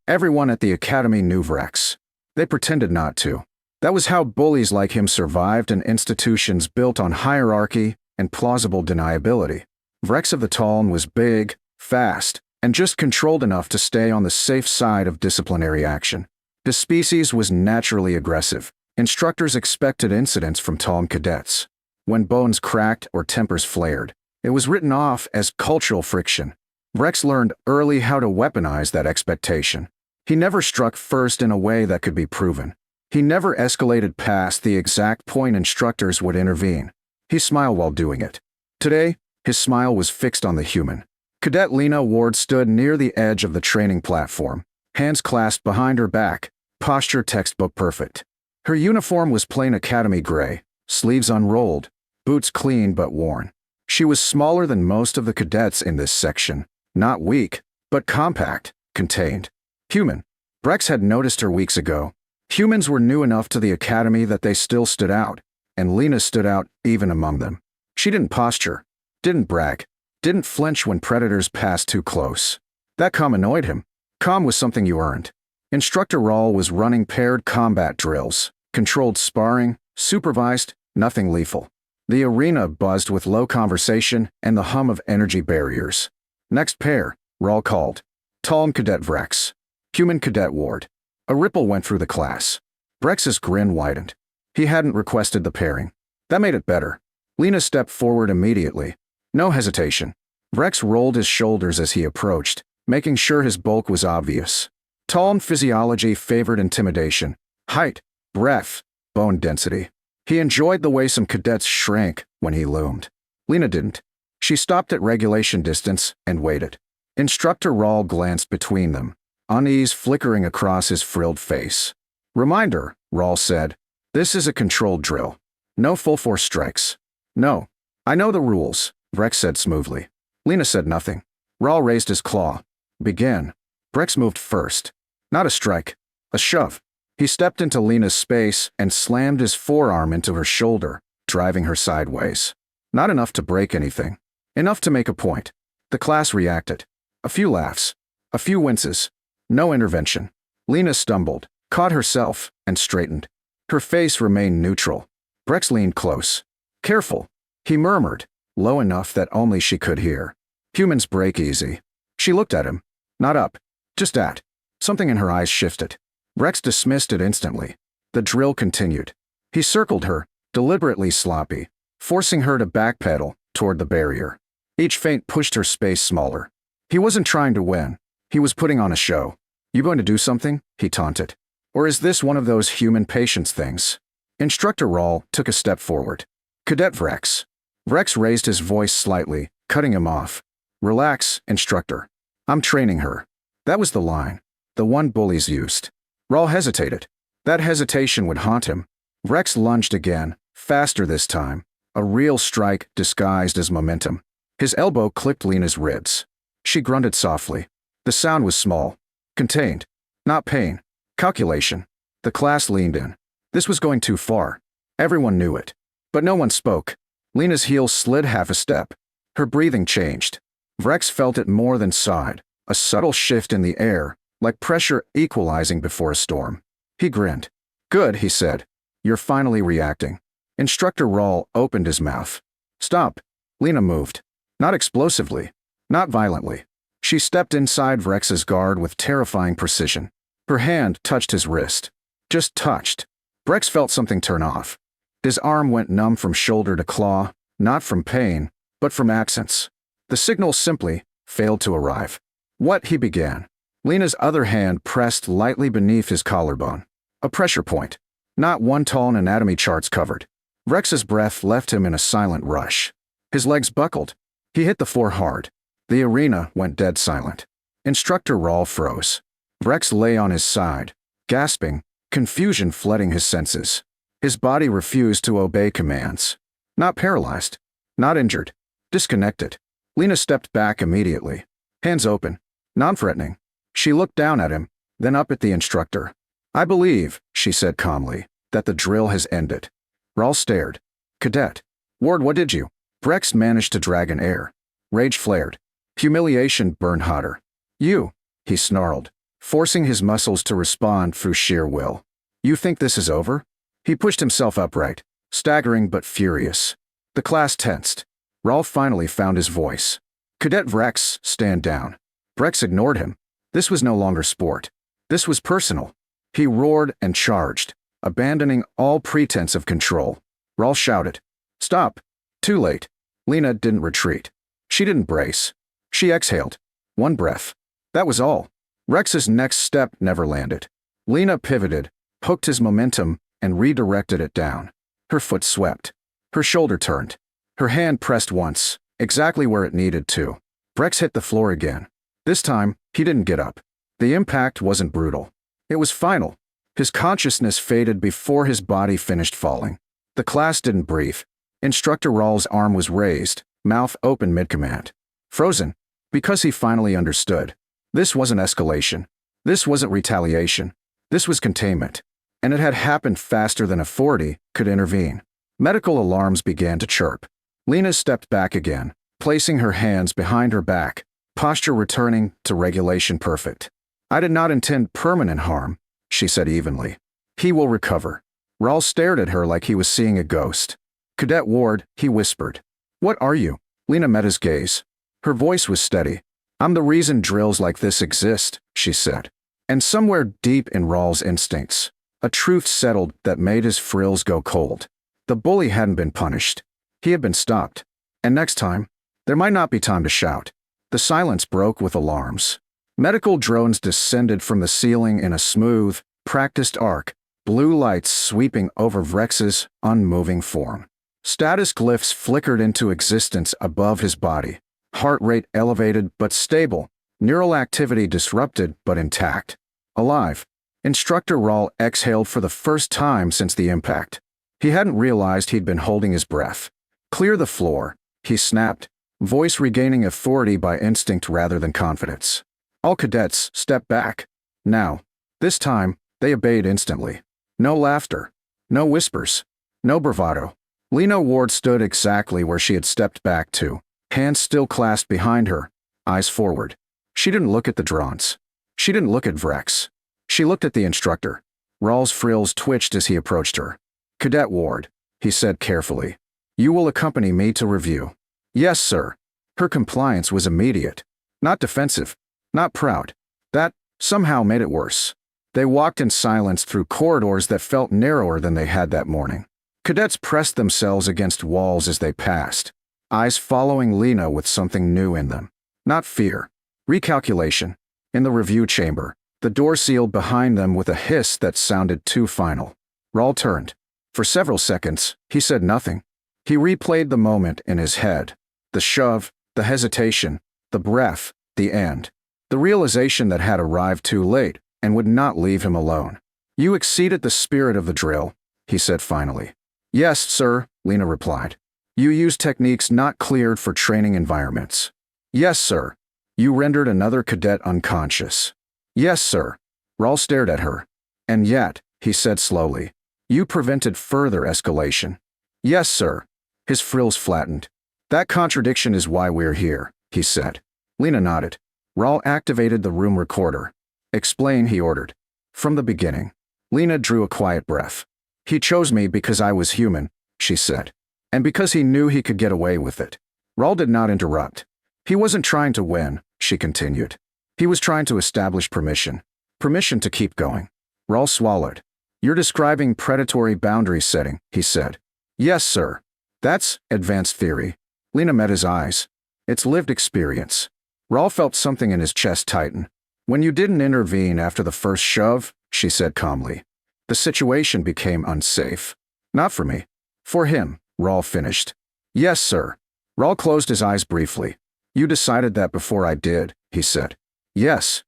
Everyone at the academy knew Vrex. They pretended not to. That was how bullies like him survived in institutions built on hierarchy and plausible deniability. Vrex of the Taln was big, fast, and just controlled enough to stay on the safe side of disciplinary action. His species was naturally aggressive. Instructors expected incidents from Taln cadets. When bones cracked or tempers flared, it was written off as cultural friction. Vrex learned early how to weaponize that expectation. He never struck first in a way that could be proven. He never escalated past the exact point instructors would intervene. He smiled while doing it. Today, his smile was fixed on the human. Cadet Lena Ward stood near the edge of the training platform, hands clasped behind her back, posture textbook perfect. Her uniform was plain academy gray, sleeves unrolled, boots clean but worn. She was smaller than most of the cadets in this section, not weak, but compact, contained. Human. Vrex had noticed her weeks ago. Humans were new enough to the academy that they still stood out, and Lena stood out even among them. She didn't posture, didn't brag, didn't flinch when predators passed too close. That calm annoyed him. Calm was something you earned. Instructor Rawl was running paired combat drills, controlled sparring, supervised, nothing lethal. The arena buzzed with low conversation and the hum of energy barriers. Next pair, Rawl called. Taln Cadet Vrex. Human Cadet Ward. A ripple went through the class. Vrex's grin widened. He hadn't requested the pairing. That made it better. Lena stepped forward immediately. No hesitation. Vrex rolled his shoulders as he approached, making sure his bulk was obvious. Taln physiology favored intimidation. Height, breadth, bone density. He enjoyed the way some cadets shrank when he loomed. Lena didn't. She stopped at regulation distance and waited. Instructor Rawl glanced between them, unease flickering across his frilled face. Reminder, Rawl said, this is a controlled drill. No full-force strikes. No. I know the rules, Vrex said smoothly. Lena said nothing. Rawl raised his claw. Begin. Vrex moved first. Not a strike. A shove. He stepped into Lena's space and slammed his forearm into her shoulder, driving her sideways. Not enough to break anything. Enough to make a point. The class reacted. A few laughs. A few winces. No intervention. Lena stumbled, caught herself, and straightened. Her face remained neutral. Vrex leaned close. Careful, he murmured, low enough that only she could hear. Humans break easy. She looked at him. Not up. Just at. Something in her eyes shifted. Vrex dismissed it instantly. The drill continued. He circled her, deliberately sloppy, forcing her to backpedal toward the barrier. Each feint pushed her space smaller. He wasn't trying to win. He was putting on a show. You going to do something? He taunted. Or is this one of those human patience things? Instructor Rawl took a step forward. Cadet Vrex. Vrex raised his voice slightly, cutting him off. Relax, Instructor. I'm training her. That was the line. The one bullies used. Rawl hesitated. That hesitation would haunt him. Vrex lunged again, faster this time. A real strike disguised as momentum. His elbow clipped Lena's ribs. She grunted softly. The sound was small. Contained. Not pain. Calculation. The class leaned in. This was going too far. Everyone knew it. But no one spoke. Lena's heel slid half a step. Her breathing changed. Vrex felt it more than saw it. A subtle shift in the air, like pressure equalizing before a storm. He grinned. Good, he said. You're finally reacting. Instructor Rawl opened his mouth. Stop. Lena moved. Not explosively. Not violently. She stepped inside Vrex's guard with terrifying precision. Her hand touched his wrist. Just touched. Vrex felt something turn off. His arm went numb from shoulder to claw, not from pain, but from absence. The signal simply failed to arrive. What, he began. Lena's other hand pressed lightly beneath his collarbone. A pressure point. Not one Taln anatomy charts covered. Vrex's breath left him in a silent rush. His legs buckled. He hit the floor hard. The arena went dead silent. Instructor Rawl froze. Vrex lay on his side, gasping, confusion flooding his senses. His body refused to obey commands. Not paralyzed. Not injured. Disconnected. Lena stepped back immediately. Hands open. Non-threatening. She looked down at him, then up at the instructor. I believe, she said calmly, that the drill has ended. Rawl stared. Cadet. Ward, what did you? Vrex managed to drag an air. Rage flared. Humiliation burned hotter. You, he snarled. forcing his muscles to respond through sheer will. You think this is over? He pushed himself upright, staggering but furious. The class tensed. Rolf finally found his voice. Cadet Vrex, stand down. Vrex ignored him. This was no longer sport. This was personal. He roared and charged, abandoning all pretense of control. Rolf shouted, "Stop!" Too late. Lena didn't retreat. She didn't brace. She exhaled. One breath. That was all. Rex's next step never landed. Lena pivoted, hooked his momentum, and redirected it down. Her foot swept. Her shoulder turned. Her hand pressed once, exactly where it needed to. Rex hit the floor again. This time, he didn't get up. The impact wasn't brutal. It was final. His consciousness faded before his body finished falling. The class didn't breathe. Instructor Rawls' arm was raised, mouth open mid-command. Frozen, because he finally understood. This wasn't escalation. This wasn't retaliation. This was containment. And it had happened faster than authority could intervene. Medical alarms began to chirp. Lena stepped back again, placing her hands behind her back, posture returning to regulation perfect. I did not intend permanent harm, she said evenly. He will recover. Rawls stared at her like he was seeing a ghost. Cadet Ward, he whispered. What are you? Lena met his gaze. Her voice was steady. I'm the reason drills like this exist, she said. And somewhere deep in Rawls' instincts, a truth settled that made his frills go cold. The bully hadn't been punished. He had been stopped. And next time, there might not be time to shout. The silence broke with alarms. Medical drones descended from the ceiling in a smooth, practiced arc, blue lights sweeping over Vrex's unmoving form. Status glyphs flickered into existence above his body. Heart rate elevated but stable. Neural activity disrupted but intact. Alive. Instructor Rawl exhaled for the first time since the impact. He hadn't realized he'd been holding his breath. Clear the floor, he snapped, voice regaining authority by instinct rather than confidence. All cadets stepped back. Now, this time, they obeyed instantly. No laughter. No whispers. No bravado. Lena Ward stood exactly where she had stepped back to, hands still clasped behind her, eyes forward. She didn't look at the drones. She didn't look at Vrex. She looked at the instructor. Rawls' frills twitched as he approached her. Cadet Ward, he said carefully. You will accompany me to review. Yes, sir. Her compliance was immediate. Not defensive. Not proud. That somehow made it worse. They walked in silence through corridors that felt narrower than they had that morning. Cadets pressed themselves against walls as they passed, eyes following Lena with something new in them. Not fear. Recalculation. In the review chamber, the door sealed behind them with a hiss that sounded too final. Rawl turned. For several seconds, he said nothing. He replayed the moment in his head. The shove, the hesitation, the breath, the end. The realization that had arrived too late and would not leave him alone. You exceeded the spirit of the drill, he said finally. Yes, sir, Lena replied. You used techniques not cleared for training environments. Yes, sir. You rendered another cadet unconscious. Yes, sir. Rawl stared at her. And yet, he said slowly, you prevented further escalation. Yes, sir. His frills flattened. That contradiction is why we're here, he said. Lena nodded. Rawl activated the room recorder. Explain, he ordered. From the beginning. Lena drew a quiet breath. He chose me because I was human, she said. And because he knew he could get away with it. Rawl did not interrupt. He wasn't trying to win, she continued. He was trying to establish permission. Permission to keep going. Rawl swallowed. You're describing predatory boundary setting, he said. Yes, sir. That's advanced theory. Lena met his eyes. It's lived experience. Rawl felt something in his chest tighten. When you didn't intervene after the first shove, she said calmly, the situation became unsafe. Not for me. For him, Rawl finished. Yes, sir. Rawl closed his eyes briefly. You decided that before I did, he said. Yes.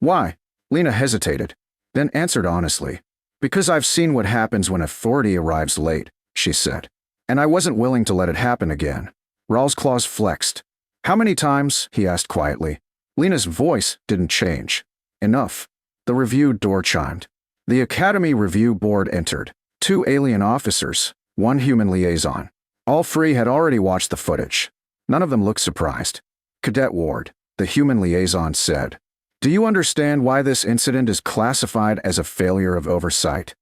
Why? Lena hesitated, then answered honestly. Because I've seen what happens when authority arrives late, she said. And I wasn't willing to let it happen again. Rawl's claws flexed. How many times? He asked quietly. Lena's voice didn't change. Enough. The review door chimed. The Academy Review Board entered. 2 alien officers, 1 human liaison. All 3 had already watched the footage. None of them looked surprised. Cadet Ward, the human liaison said. Do you understand why this incident is classified as a failure of oversight?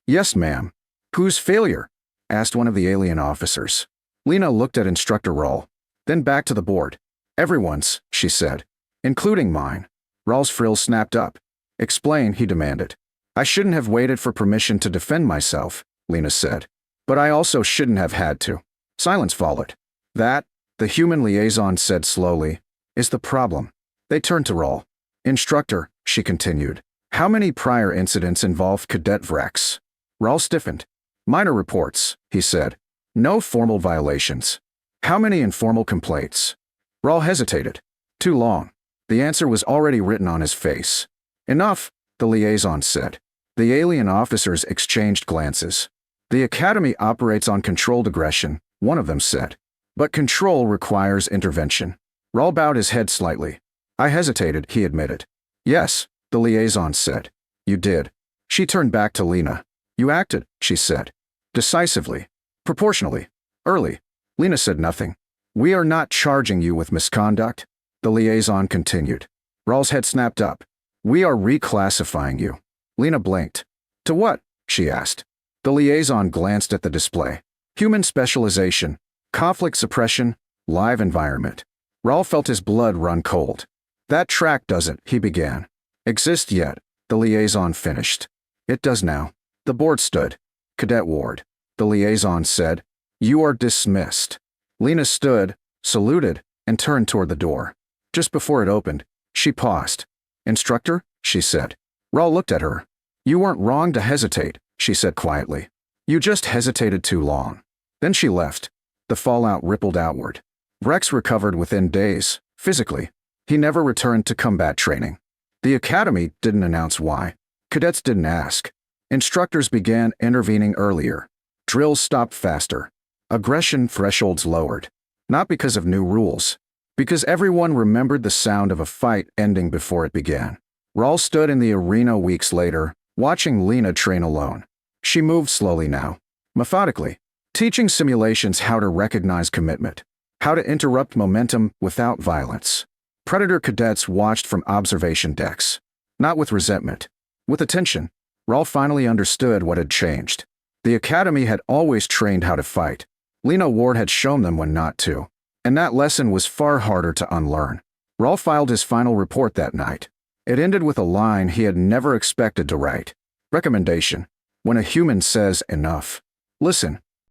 Yes, ma'am. Whose failure? Asked one of the alien officers. Lena looked at Instructor Raul, then back to the board. Everyone's, she said. Including mine. Raul's frills snapped up. Explain, he demanded. I shouldn't have waited for permission to defend myself, Lena said. But I also shouldn't have had to. Silence followed. That, the human liaison said slowly, is the problem. They turned to Raul. Instructor, she continued. How many prior incidents involved cadet Vrex? Raul stiffened. Minor reports, he said. No formal violations. How many informal complaints? Raul hesitated. Too long. The answer was already written on his face. Enough, the liaison said. The alien officers exchanged glances. The Academy operates on controlled aggression, one of them said. But control requires intervention. Raul bowed his head slightly. I hesitated, he admitted. Yes, the liaison said. You did. She turned back to Lena. You acted, she said. Decisively. Proportionally. Early. Lena said nothing. We are not charging you with misconduct, the liaison continued. Raul's head snapped up. We are reclassifying you. Lena blinked. To what? She asked. The liaison glanced at the display. Human specialization, conflict suppression, live environment. Raul felt his blood run cold. That track doesn't, he began, exist yet, the liaison finished. It does now. The board stood. Cadet Ward. The liaison said, You are dismissed. Lena stood, saluted, and turned toward the door. Just before it opened, she paused. Instructor, she said. Raul looked at her. You weren't wrong to hesitate, she said quietly. You just hesitated too long. Then she left. The fallout rippled outward. Vrex recovered within days, physically. He never returned to combat training. The Academy didn't announce why. Cadets didn't ask. Instructors began intervening earlier. Drills stopped faster. Aggression thresholds lowered. Not because of new rules. Because everyone remembered the sound of a fight ending before it began. Raul stood in the arena weeks later, watching Lena train alone. She moved slowly now. Methodically. Teaching simulations how to recognize commitment. How to interrupt momentum without violence. Predator cadets watched from observation decks. Not with resentment. With attention. Raul finally understood what had changed. The Academy had always trained how to fight. Lena Ward had shown them when not to. And that lesson was far harder to unlearn. Raul filed his final report that night. It ended with a line he had never expected to write. Recommendation. When a human says enough. Listen.